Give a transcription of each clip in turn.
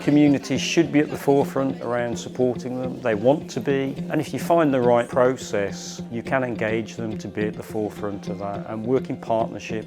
Communities should be at the forefront around supporting them. They want to be, and if you find the right process, you can engage them to be at the forefront of that and work in partnership.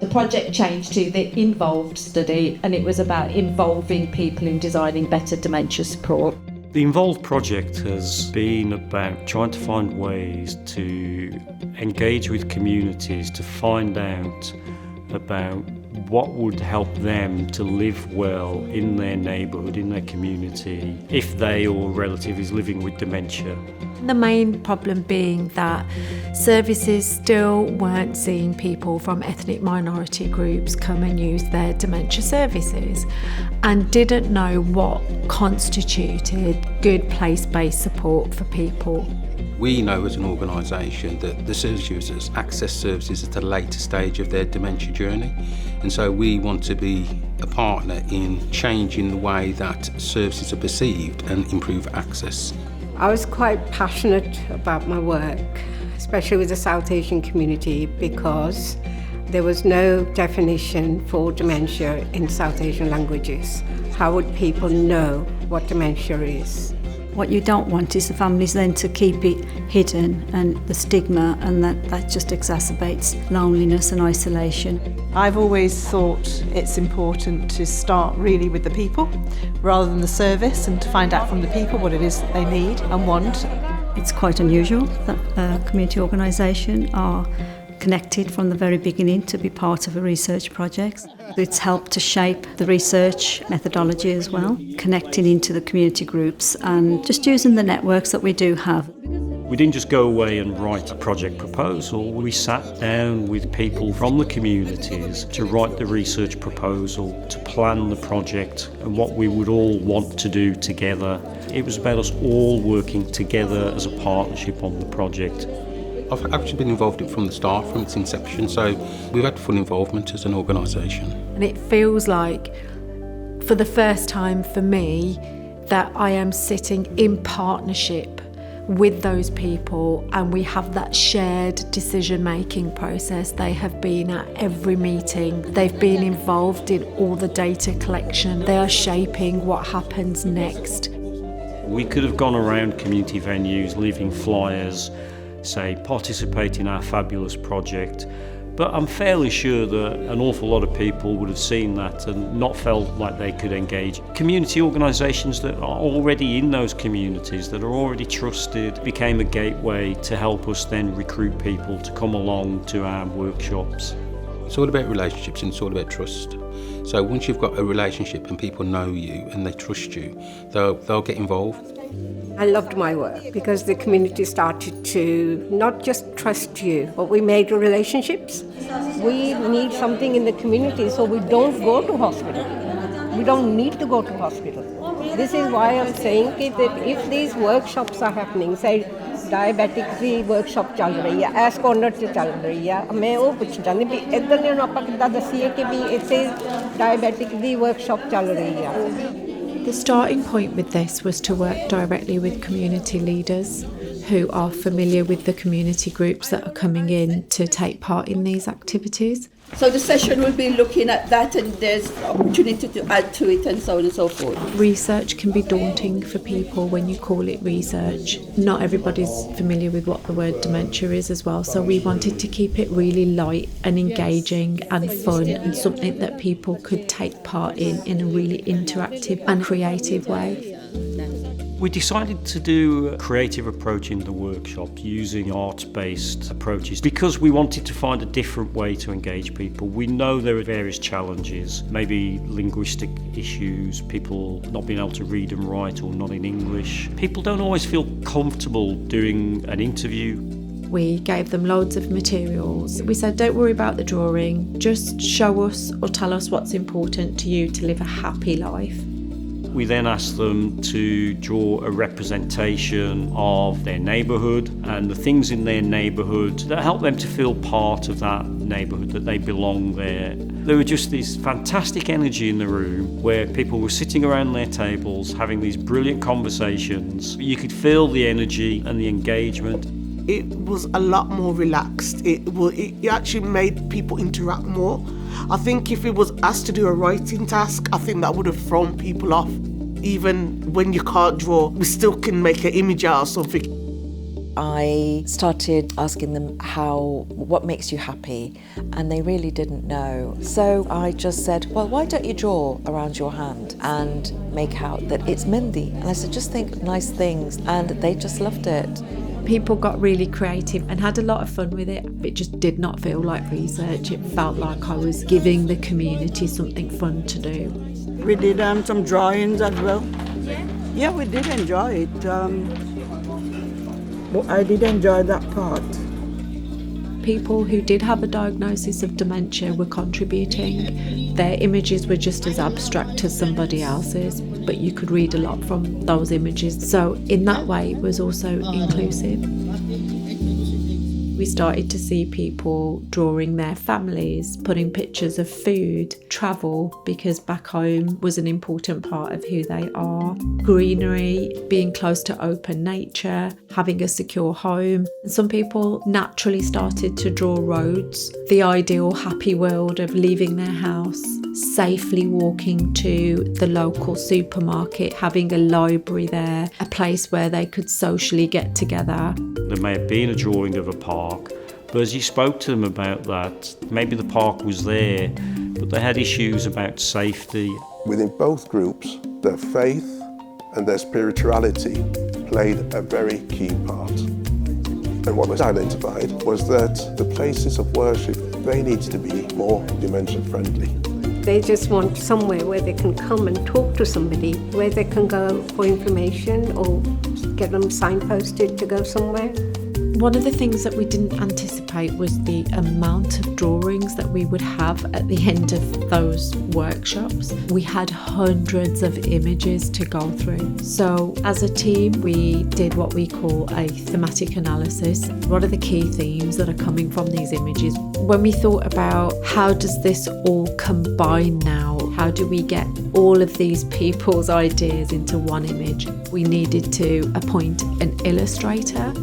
The project changed to the involved study, and it was about involving people in designing better dementia support. The Involved project has been about trying to find ways to engage with communities to find out about what would help them to live well in their neighbourhood, in their community, if they or a relative is living with dementia. The main problem being that services still weren't seeing people from ethnic minority groups come and use their dementia services, and didn't know what constituted good place-based support for people. We know as an organisation that the service users access services at a later stage of their dementia journey, and so we want to be a partner in changing the way that services are perceived and improve access. I was quite passionate about my work, especially with the South Asian community, because there was no definition for dementia in South Asian languages. How would people know what dementia is? What you don't want is the families then to keep it hidden, and the stigma, and that just exacerbates loneliness and isolation. I've always thought it's important to start really with the people rather than the service, and to find out from the people what it is that they need and want. It's quite unusual that a community organisation are connected from the very beginning to be part of a research project. It's helped to shape the research methodology as well, connecting into the community groups and just using the networks that we do have. We didn't just go away and write a project proposal. We sat down with people from the communities to write the research proposal, to plan the project and what we would all want to do together. It was about us all working together as a partnership on the project. I've actually been involved in it from the start, from its inception, so we've had full involvement as an organisation. And it feels like, for the first time for me, that I am sitting in partnership with those people, and we have that shared decision-making process. They have been at every meeting. They've been involved in all the data collection. They are shaping what happens next. We could have gone around community venues, leaving flyers, say, participate in our fabulous project, but I'm fairly sure that an awful lot of people would have seen that and not felt like they could engage. Community organisations that are already in those communities, that are already trusted, became a gateway to help us then recruit people to come along to our workshops. It's all about relationships and it's all about trust. So once you've got a relationship and people know you and they trust you, they'll get involved. I loved my work because the community started to not just trust you, but we made relationships. We need something in the community so we don't go to hospital. We don't need to go to hospital. This is why I'm saying that if these workshops are happening, say diabetic the workshop ਚੱਲ ਰਹੀ ਹੈ, S corner 'ਚ ਚੱਲ ਰਹੀ ਹੈ, ਮੈਂ ਉਹ ਪੁੱਛ ਜਾਂਦੀ ਵੀ ਇੱਧਰ ਨੂੰ ਆਪਾਂ ਕਿੱਦਾਂ ਦੱਸੀਏ ਕਿ ਵੀ ਇੱਥੇ diabetic ਦੀ workshop ਚੱਲ ਰਹੀ ਹੈ. The starting point with this was to work directly with community leaders who are familiar with the community groups that are coming in to take part in these activities. So the session will be looking at that, and there's opportunity to add to it and so on and so forth. Research can be daunting for people when you call it research. Not everybody's familiar with what the word dementia is as well, so we wanted to keep it really light and engaging and fun, and something that people could take part in a really interactive and creative way. We decided to do a creative approach in the workshop using arts-based approaches because we wanted to find a different way to engage people. We know there are various challenges, maybe linguistic issues, people not being able to read and write or not in English. People don't always feel comfortable doing an interview. We gave them loads of materials. We said, don't worry about the drawing, just show us or tell us what's important to you to live a happy life. We then asked them to draw a representation of their neighbourhood and the things in their neighbourhood that help them to feel part of that neighbourhood, that they belong there. There was just this fantastic energy in the room where people were sitting around their tables having these brilliant conversations. You could feel the energy and the engagement. it was a lot more relaxed. It actually made people interact more. I think if it was asked to do a writing task, I think that would have thrown people off. Even when you can't draw, we still can make an image out of something. I started asking them what makes you happy, and they really didn't know. So I just said, well, why don't you draw around your hand and make out that it's Mindy? And I said, just think nice things, and they just loved it. People got really creative and had a lot of fun with it. It just did not feel like research. It felt like I was giving the community something fun to do. We did some drawings as well. Yeah, we did enjoy it. I did enjoy that part. People who did have a diagnosis of dementia were contributing. Their images were just as abstract as somebody else's, but you could read a lot from those images. So in that way, it was also inclusive. We started to see people drawing their families, putting pictures of food, travel, because back home was an important part of who they are, greenery, being close to open nature, having a secure home. And some people naturally started to draw roads, the ideal happy world of leaving their house, safely walking to the local supermarket, having a library there, a place where they could socially get together. There may have been a drawing of a park, but as you spoke to them about that, maybe the park was there, but they had issues about safety. Within both groups, their faith and their spirituality played a very key part. And what was identified was that the places of worship, they needed to be more dementia friendly. They just want somewhere where they can come and talk to somebody, where they can go for information or get them signposted to go somewhere. One of the things that we didn't anticipate was the amount of drawings that we would have at the end of those workshops. We had hundreds of images to go through. So as a team, we did what we call a thematic analysis. What are the key themes that are coming from these images? When we thought about how does this all combine now? How do we get all of these people's ideas into one image? We needed to appoint an illustrator.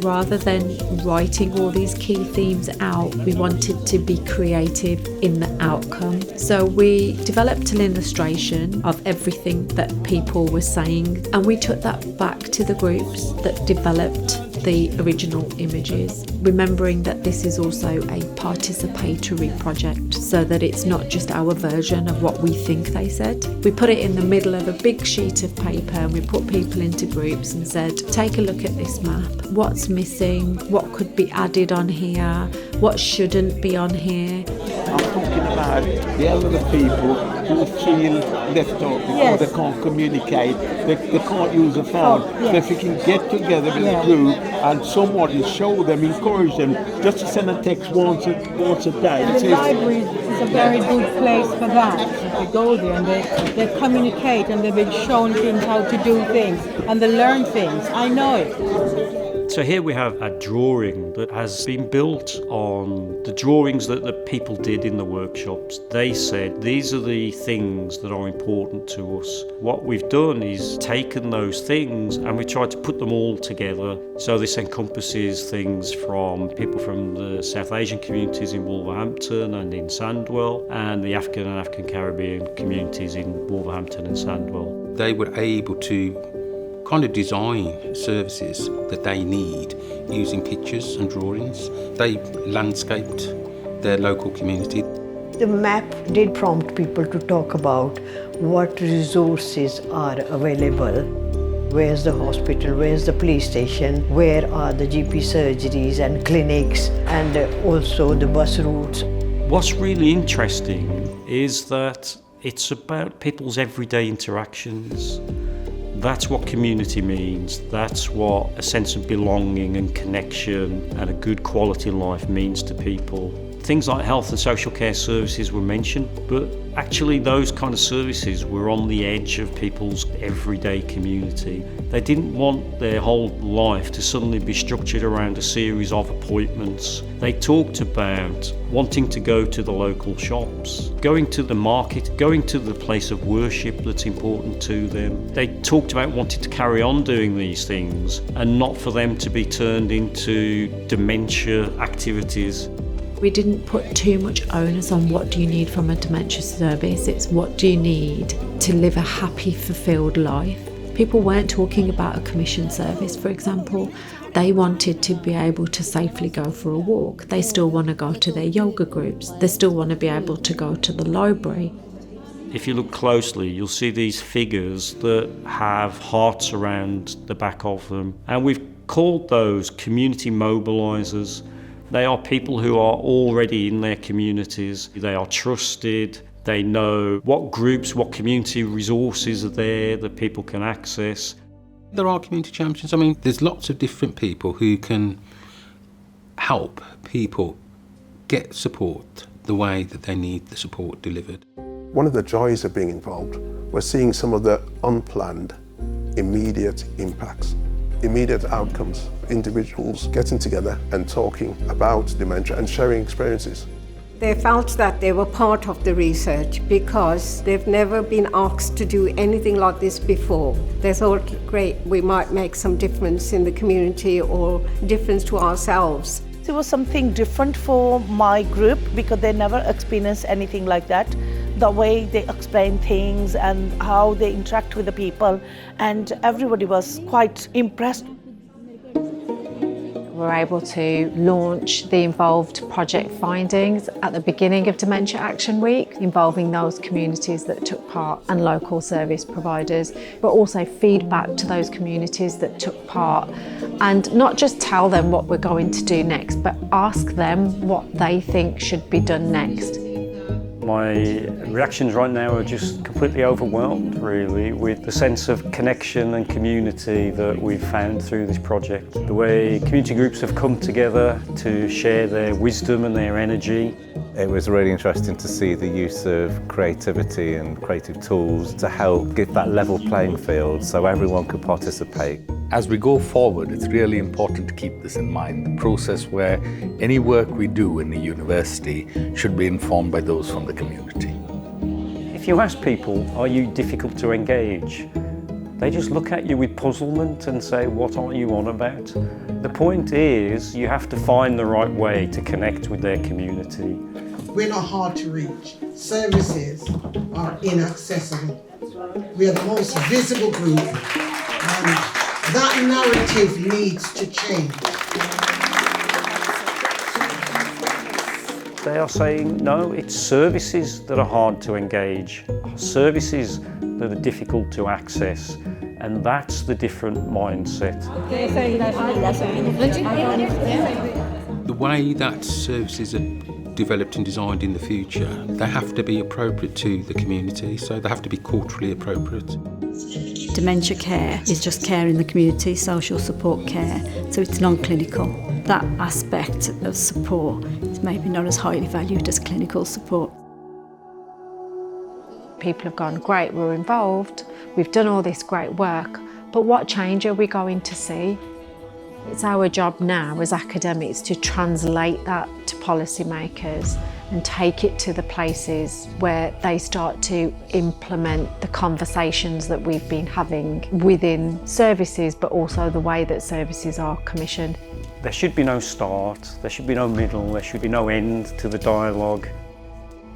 Rather than writing all these key themes out, we wanted to be creative in the outcome. So we developed an illustration of everything that people were saying, and we took that back to the groups that developed the original images, remembering that this is also a participatory project, so that it's not just our version of what we think they said. We put it in the middle of a big sheet of paper and we put people into groups and said, take a look at this map. What's missing? What could be added on here? What shouldn't be on here? I'm talking about the elderly people who feel left out because they can't communicate, they can't use a phone. So if you can get together with a group and somebody show them, encourage them, just to send a text once a day. And the library is a very good place for that. They go there and they communicate and they've been shown things, how to do things, and they learn things. I know it. So here we have a drawing that has been built on the drawings that the people did in the workshops. They said these are the things that are important to us. What we've done is taken those things and we tried to put them all together. So this encompasses things from people from the South Asian communities in Wolverhampton and in Sandwell, and the African and African Caribbean communities in Wolverhampton and Sandwell. They were able to kind of design services that they need using pictures and drawings. They landscaped their local community. The map did prompt people to talk about what resources are available. Where's the hospital, where's the police station, where are the GP surgeries and clinics, and also the bus routes. What's really interesting is that it's about people's everyday interactions. That's what community means. That's what a sense of belonging and connection and a good quality life means to people. Things like health and social care services were mentioned, but actually those kind of services were on the edge of people's everyday community. They didn't want their whole life to suddenly be structured around a series of appointments. They talked about wanting to go to the local shops, going to the market, going to the place of worship that's important to them. They talked about wanting to carry on doing these things and not for them to be turned into dementia activities. We didn't put too much onus on what do you need from a dementia service. It's what do you need to live a happy, fulfilled life. People weren't talking about a commission service, for example. They wanted to be able to safely go for a walk. They still want to go to their yoga groups. They still want to be able to go to the library. If you look closely, you'll see these figures that have hearts around the back of them. And we've called those community mobilisers. They are people who are already in their communities. They are trusted. They know what groups, what community resources are there that people can access. There are community champions. I mean, there's lots of different people who can help people get support the way that they need the support delivered. One of the joys of being involved was seeing some of the unplanned, immediate impacts, immediate outcomes, individuals getting together and talking about dementia and sharing experiences. They felt that they were part of the research because they've never been asked to do anything like this before. They thought, great, we might make some difference in the community or difference to ourselves. It was something different for my group because they never experienced anything like that. The way they explain things and how they interact with the people, and everybody was quite impressed. We were able to launch the involved project findings at the beginning of Dementia Action Week, involving those communities that took part and local service providers, but also feedback to those communities that took part, and not just tell them what we're going to do next, but ask them what they think should be done next. My reactions right now are just completely overwhelmed, really, with the sense of connection and community that we've found through this project. The way community groups have come together to share their wisdom and their energy. It was really interesting to see the use of creativity and creative tools to help give that level playing field so everyone could participate. As we go forward, it's really important to keep this in mind, the process where any work we do in the university should be informed by those from the community. If you ask people, are you difficult to engage? They just look at you with puzzlement and say, what are you on about? The point is, you have to find the right way to connect with their community. We're not hard to reach. Services are inaccessible. We are the most visible group, and that narrative needs to change. They are saying, no, it's services that are hard to engage, services that are difficult to access, and that's the different mindset. The way that services are developed and designed in the future, they have to be appropriate to the community, so they have to be culturally appropriate. Dementia care is just care in the community, social support care, so it's non-clinical. That aspect of support is maybe not as highly valued as clinical support. People have gone, great, we're involved, we've done all this great work, but what change are we going to see? It's our job now as academics to translate that to policymakers and take it to the places where they start to implement the conversations that we've been having within services, but also the way that services are commissioned. There should be no start, there should be no middle, there should be no end to the dialogue.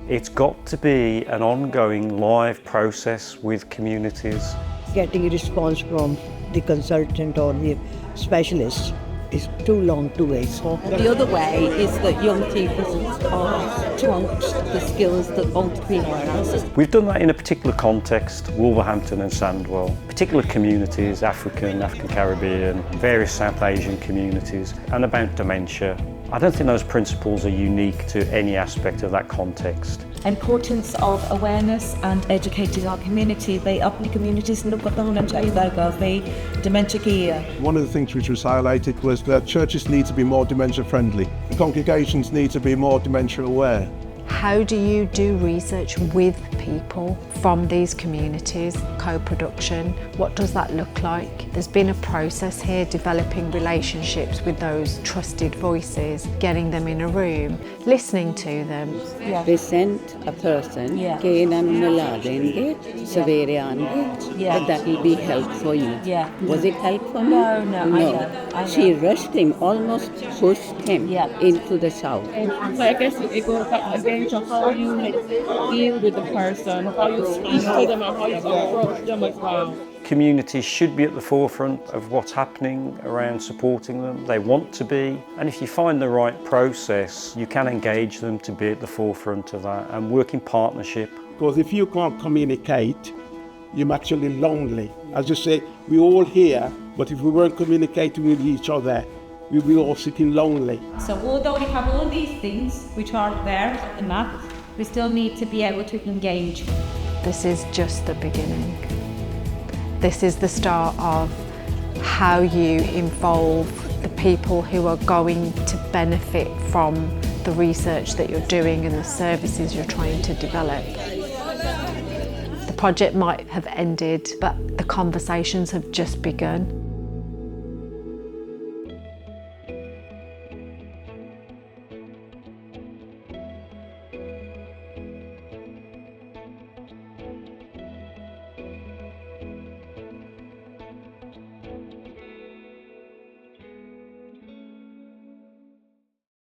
It's got to be an ongoing live process with communities. Getting a response from the consultant or the specialist is too long to wait. The other way is that young people are taught the skills that entrepreneurs have. We've done that in a particular context, Wolverhampton and Sandwell, particular communities, African Caribbean, various South Asian communities, and about dementia. I don't think those principles are unique to any aspect of that context. importance of awareness and educating our community. They अपनी communities लोग पता होना चाहिए काफी dementia की. One of the things which was highlighted was that churches need to be more dementia friendly. Congregations need to be more dementia aware. How do you do research with people from these communities? Co-production, what does that look like? There's been a process here, developing relationships with those trusted voices, getting them in a room, listening to them. Yeah. They sent a person, के नाम मिला देंगे, सवेरे आएंगे, and that will be help for you. Yeah. Was it help for me? No. She rushed him, almost pushed him into the shower. So I guess it goes back again to how you deal with the person, how you speak to them, and how you approach them as well. Communities should be at the forefront of what's happening around supporting them. They want to be, and if you find the right process, you can engage them to be at the forefront of that and work in partnership. Because if you can't communicate, you're actually lonely. As you say, we're all here, but if we weren't communicating with each other, we'd be all sitting lonely. So although we have all these things which are there on the map, we still need to be able to engage. This is just the beginning. This is the start of how you involve the people who are going to benefit from the research that you're doing and the services you're trying to develop. The project might have ended, but the conversations have just begun.